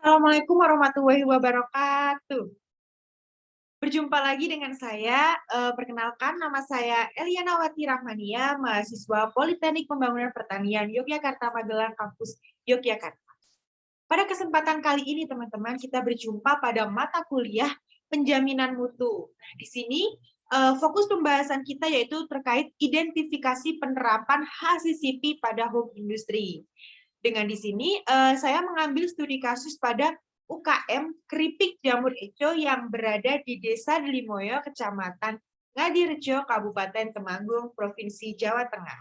Assalamualaikum warahmatullahi wabarakatuh. Berjumpa lagi dengan saya, perkenalkan nama saya Eliana Wati Rahmania, mahasiswa Politeknik Pembangunan Pertanian Yogyakarta Magelang Kampus Yogyakarta. Pada kesempatan kali ini teman-teman, kita berjumpa pada mata kuliah penjaminan mutu. Nah, di sini fokus pembahasan kita yaitu terkait identifikasi penerapan HACCP pada home industry. Dengan di sini saya mengambil studi kasus pada UKM Keripik Jamur Eco yang berada di Desa Delimoyo, Kecamatan Ngadirejo, Kabupaten Temanggung, Provinsi Jawa Tengah.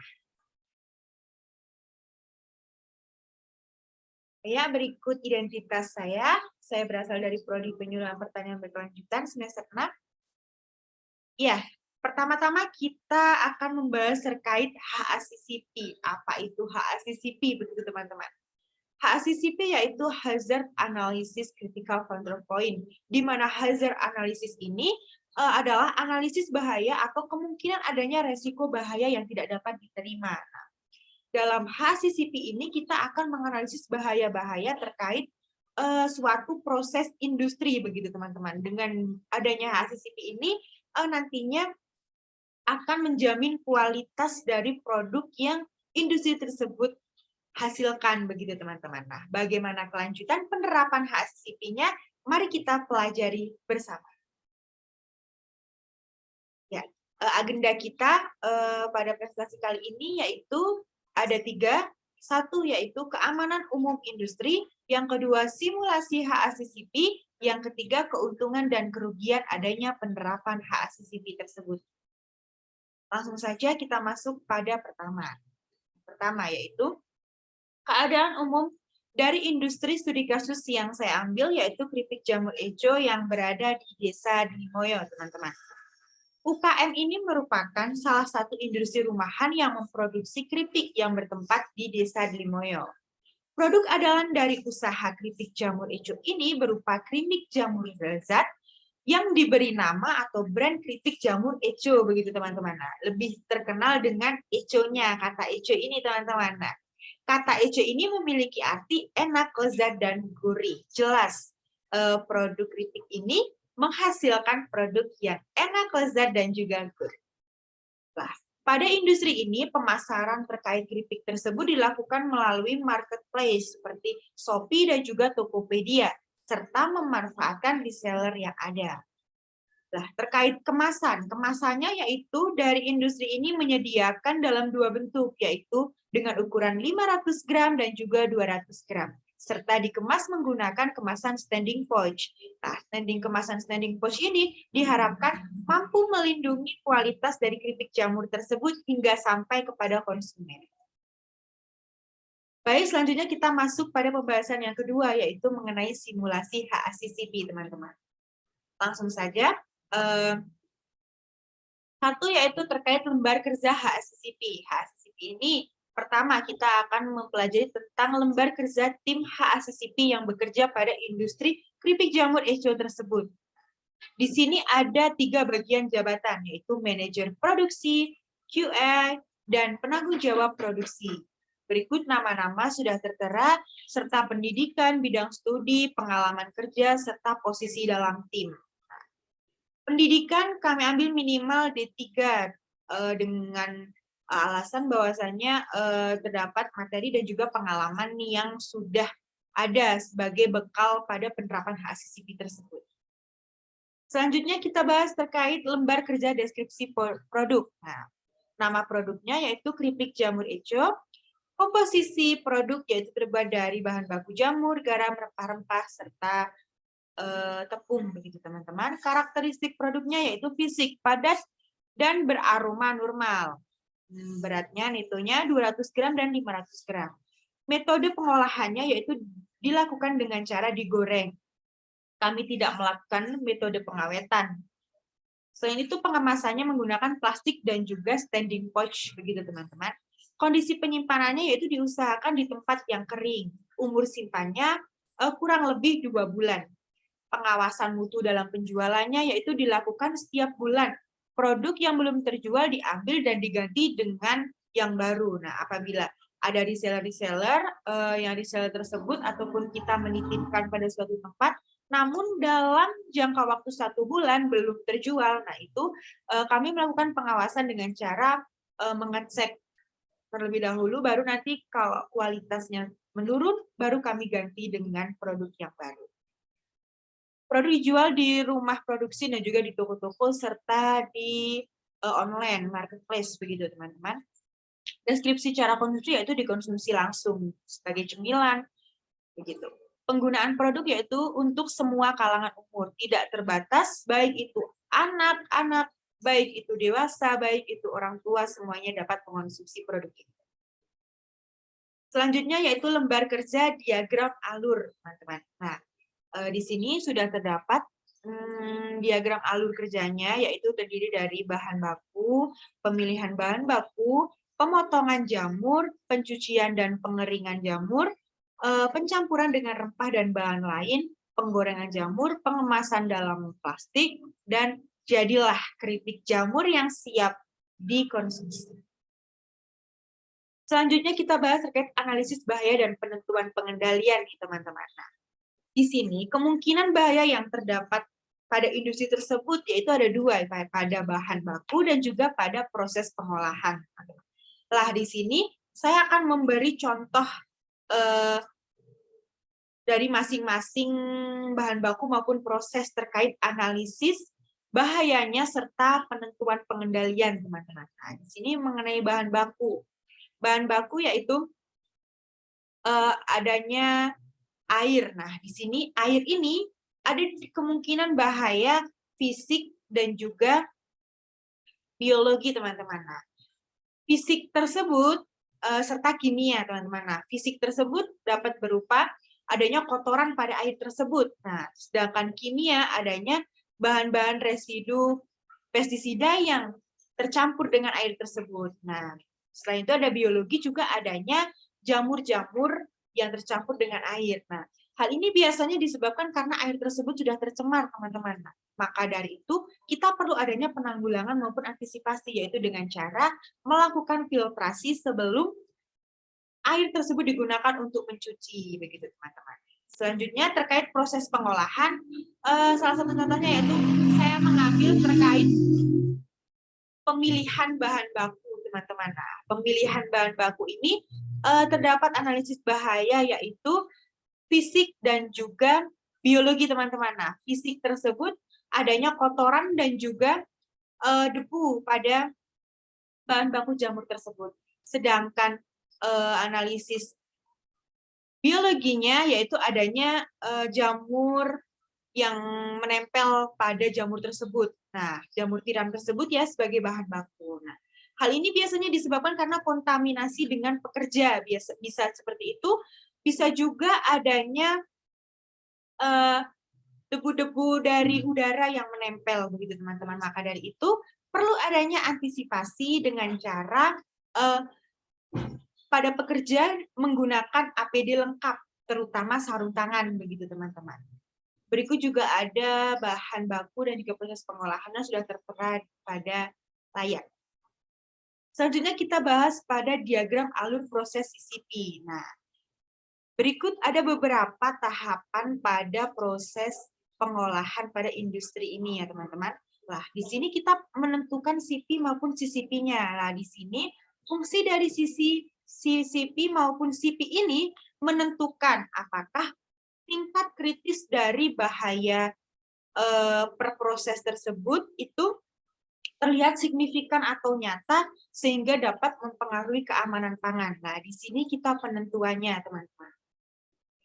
Ya, berikut identitas saya. Saya berasal dari Prodi Penyuluhan Pertanian Berkelanjutan semester 6. Ya, pertama-tama kita akan membahas terkait HACCP. Apa itu HACCP, begitu teman-teman? HACCP yaitu Hazard Analysis Critical Control Point, di mana hazard analysis ini adalah analisis bahaya atau kemungkinan adanya resiko bahaya yang tidak dapat diterima. Nah, dalam HACCP ini kita akan menganalisis bahaya-bahaya terkait suatu proses industri, begitu teman-teman. Dengan adanya HACCP ini nantinya akan menjamin kualitas dari produk yang industri tersebut hasilkan, begitu teman-teman. Nah, bagaimana kelanjutan penerapan HACCP-nya? Mari kita pelajari bersama. Ya, agenda kita pada presentasi kali ini yaitu ada 3. 1 yaitu keamanan umum industri, yang kedua simulasi HACCP, yang ketiga keuntungan dan kerugian adanya penerapan HACCP tersebut. Langsung saja kita masuk pada pertama. Pertama yaitu keadaan umum dari industri studi kasus yang saya ambil yaitu keripik jamur eco yang berada di Desa Delimoyo, teman-teman. UKM ini merupakan salah satu industri rumahan yang memproduksi keripik yang bertempat di Desa Delimoyo. Produk andalan dari usaha keripik jamur eco ini berupa keripik jamur lezat yang diberi nama atau brand keripik jamur eco, begitu teman-teman. Nah, lebih terkenal dengan econya, kata eco ini teman-teman. Nah, kata eco ini memiliki arti enak, lezat, dan gurih. Jelas, produk keripik ini menghasilkan produk yang enak, lezat, dan juga gurih. Nah, pada industri ini, pemasaran terkait keripik tersebut dilakukan melalui marketplace seperti Shopee dan juga Tokopedia, serta memanfaatkan reseller yang ada. Nah, terkait kemasannya yaitu dari industri ini menyediakan dalam 2 bentuk, yaitu dengan ukuran 500 gram dan juga 200 gram, serta dikemas menggunakan kemasan standing pouch. Nah, kemasan standing pouch ini diharapkan mampu melindungi kualitas dari keripik jamur tersebut hingga sampai kepada konsumen. Baik, selanjutnya kita masuk pada pembahasan yang kedua, yaitu mengenai simulasi HACCP, teman-teman. Langsung saja. Satu yaitu terkait lembar kerja HACCP. HACCP ini pertama kita akan mempelajari tentang lembar kerja tim HACCP yang bekerja pada industri keripik jamur eco tersebut. Di sini ada 3 bagian jabatan, yaitu manajer produksi, QA, dan penanggung jawab produksi. Berikut nama-nama sudah tertera, serta pendidikan, bidang studi, pengalaman kerja, serta posisi dalam tim. Pendidikan kami ambil minimal D3 dengan alasan bahwasannya terdapat materi dan juga pengalaman yang sudah ada sebagai bekal pada penerapan HACCP tersebut. Selanjutnya kita bahas terkait lembar kerja deskripsi produk. Nah, nama produknya yaitu keripik jamur eco. Komposisi produk yaitu terbuat dari bahan baku jamur, garam, rempah-rempah, serta tepung, begitu teman-teman. Karakteristik produknya yaitu fisik, padat, dan beraroma normal. Beratnya netonya 200 gram dan 500 gram. Metode pengolahannya yaitu dilakukan dengan cara digoreng. Kami tidak melakukan metode pengawetan. Selain itu pengemasannya menggunakan plastik dan juga standing pouch, begitu teman-teman. Kondisi penyimpanannya yaitu diusahakan di tempat yang kering. Umur simpannya kurang lebih 2 bulan. Pengawasan mutu dalam penjualannya yaitu dilakukan setiap bulan. Produk yang belum terjual diambil dan diganti dengan yang baru. Nah, apabila ada reseller-reseller, yang reseller tersebut ataupun kita menitipkan pada suatu tempat, namun dalam jangka waktu 1 bulan belum terjual. Nah, itu kami melakukan pengawasan dengan cara mengecek terlebih dahulu, baru nanti kalau kualitasnya menurun, baru kami ganti dengan produk yang baru. Produk dijual di rumah produksi dan juga di toko-toko serta di online marketplace begitu teman-teman. Deskripsi cara konsumsi yaitu dikonsumsi langsung sebagai cemilan begitu. Penggunaan produk yaitu untuk semua kalangan umur, tidak terbatas, baik itu anak-anak, baik itu dewasa, baik itu orang tua, semuanya dapat mengonsumsi produk ini. Selanjutnya yaitu lembar kerja diagram alur, teman-teman. Nah, di sini sudah terdapat diagram alur kerjanya, yaitu terdiri dari bahan baku, pemilihan bahan baku, pemotongan jamur, pencucian dan pengeringan jamur, pencampuran dengan rempah dan bahan lain, penggorengan jamur, pengemasan dalam plastik, dan jadilah keripik jamur yang siap dikonsumsi. Selanjutnya kita bahas terkait analisis bahaya dan penentuan pengendalian nih teman-teman. Nah, di sini kemungkinan bahaya yang terdapat pada industri tersebut yaitu ada 2, pada bahan baku dan juga pada proses pengolahan. Lah di sini saya akan memberi contoh dari masing-masing bahan baku maupun proses terkait analisis bahayanya serta penentuan pengendalian teman-teman. Nah, di sini mengenai bahan baku. Bahan baku yaitu adanya air. Nah, di sini air ini ada kemungkinan bahaya fisik dan juga biologi, teman-teman. Nah, fisik tersebut serta kimia, teman-teman. Nah, fisik tersebut dapat berupa adanya kotoran pada air tersebut. Nah, sedangkan kimia adanya bahan-bahan residu pestisida yang tercampur dengan air tersebut. Nah, selain itu ada biologi juga adanya jamur-jamur yang tercampur dengan air. Nah, hal ini biasanya disebabkan karena air tersebut sudah tercemar, teman-teman. Nah, maka dari itu, kita perlu adanya penanggulangan maupun antisipasi, yaitu dengan cara melakukan filtrasi sebelum air tersebut digunakan untuk mencuci, begitu teman-teman. Selanjutnya, terkait proses pengolahan, salah satu contohnya yaitu saya mengambil terkait pemilihan bahan baku, teman-teman. Nah, pemilihan bahan baku ini terdapat analisis bahaya yaitu fisik dan juga biologi, teman-teman. Nah, fisik tersebut adanya kotoran dan juga debu pada bahan baku jamur tersebut. Sedangkan analisis biologinya yaitu adanya jamur yang menempel pada jamur tersebut. Nah, jamur tiram tersebut ya sebagai bahan baku. Nah, hal ini biasanya disebabkan karena kontaminasi dengan pekerja, bisa seperti itu. Bisa juga adanya debu-debu dari udara yang menempel, begitu teman-teman. Maka dari itu perlu adanya antisipasi dengan cara pada pekerja menggunakan APD lengkap, terutama sarung tangan, begitu teman-teman. Berikut juga ada bahan baku dan juga proses pengolahannya sudah tertera pada layar. Selanjutnya kita bahas pada diagram alur proses CCP. Nah, berikut ada beberapa tahapan pada proses pengolahan pada industri ini ya teman-teman. Nah, di sini kita menentukan CP maupun CCP-nya. Nah, di sini fungsi dari sisi CCP maupun CP ini menentukan apakah tingkat kritis dari bahaya per proses tersebut itu terlihat signifikan atau nyata sehingga dapat mempengaruhi keamanan pangan. Nah, di sini kita penentuannya, teman-teman.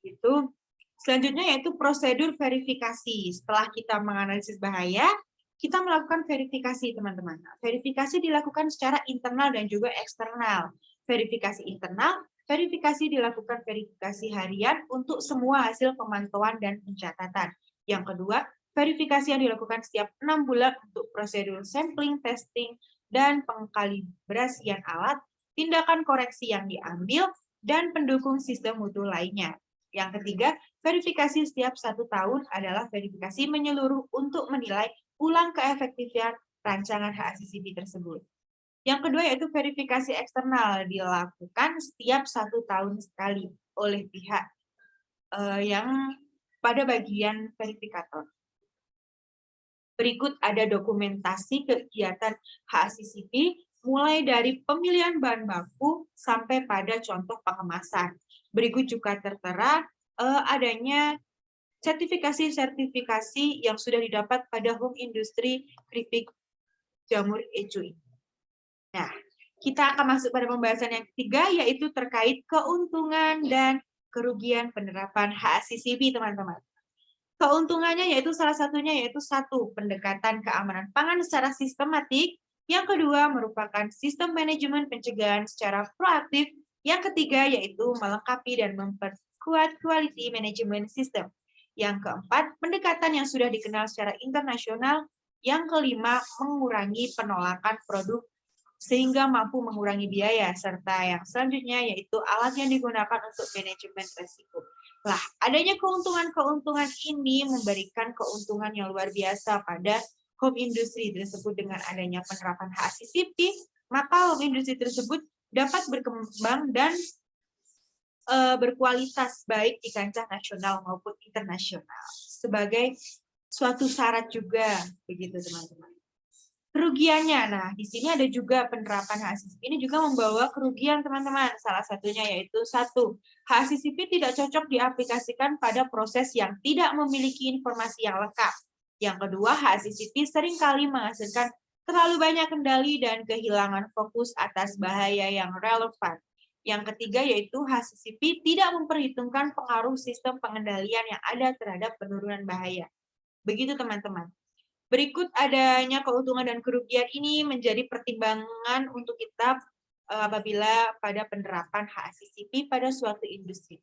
Itu selanjutnya yaitu prosedur verifikasi. Setelah kita menganalisis bahaya, kita melakukan verifikasi, teman-teman. Nah, verifikasi dilakukan secara internal dan juga eksternal. Verifikasi internal, verifikasi dilakukan verifikasi harian untuk semua hasil pemantauan dan pencatatan. Yang kedua, verifikasi yang dilakukan setiap 6 bulan untuk prosedur sampling, testing, dan pengkalibrasian alat, tindakan koreksi yang diambil, dan pendukung sistem mutu lainnya. Yang ketiga, verifikasi setiap 1 tahun adalah verifikasi menyeluruh untuk menilai ulang keefektifan rancangan HACCP tersebut. Yang kedua yaitu verifikasi eksternal dilakukan setiap 1 tahun sekali oleh pihak yang pada bagian verifikator. Berikut ada dokumentasi kegiatan HACCP mulai dari pemilihan bahan baku sampai pada contoh pengemasan. Berikut juga tertera adanya sertifikasi-sertifikasi yang sudah didapat pada home industry keripik jamur ecu ini. Nah, kita akan masuk pada pembahasan yang ketiga, yaitu terkait keuntungan dan kerugian penerapan HACCP, teman-teman. Keuntungannya yaitu salah satunya yaitu satu, pendekatan keamanan pangan secara sistematik. Yang kedua, merupakan sistem manajemen pencegahan secara proaktif. Yang ketiga, yaitu melengkapi dan memperkuat quality management system. Yang keempat, pendekatan yang sudah dikenal secara internasional. Yang kelima, mengurangi penolakan produk sehingga mampu mengurangi biaya, serta yang selanjutnya yaitu alat yang digunakan untuk manajemen risiko. Lah, adanya keuntungan-keuntungan ini memberikan keuntungan yang luar biasa pada home industry tersebut. Dengan adanya penerapan HACCP, maka home industry tersebut dapat berkembang dan berkualitas baik di kancah nasional maupun internasional. Sebagai suatu syarat juga, begitu teman-teman. Kerugiannya, nah di sini ada juga penerapan HACCP ini juga membawa kerugian teman-teman. Salah satunya yaitu satu, HACCP tidak cocok diaplikasikan pada proses yang tidak memiliki informasi yang lengkap. Yang kedua, HACCP seringkali menghasilkan terlalu banyak kendali dan kehilangan fokus atas bahaya yang relevan. Yang ketiga yaitu HACCP tidak memperhitungkan pengaruh sistem pengendalian yang ada terhadap penurunan bahaya. Begitu teman-teman. Berikut adanya keuntungan dan kerugian ini menjadi pertimbangan untuk kita apabila pada penerapan HACCP pada suatu industri.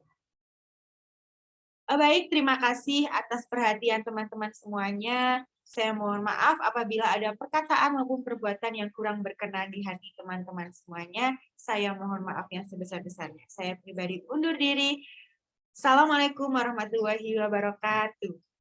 Baik, terima kasih atas perhatian teman-teman semuanya. Saya mohon maaf apabila ada perkataan maupun perbuatan yang kurang berkenan di hati teman-teman semuanya. Saya mohon maaf yang sebesar-besarnya. Saya pribadi undur diri. Assalamualaikum warahmatullahi wabarakatuh.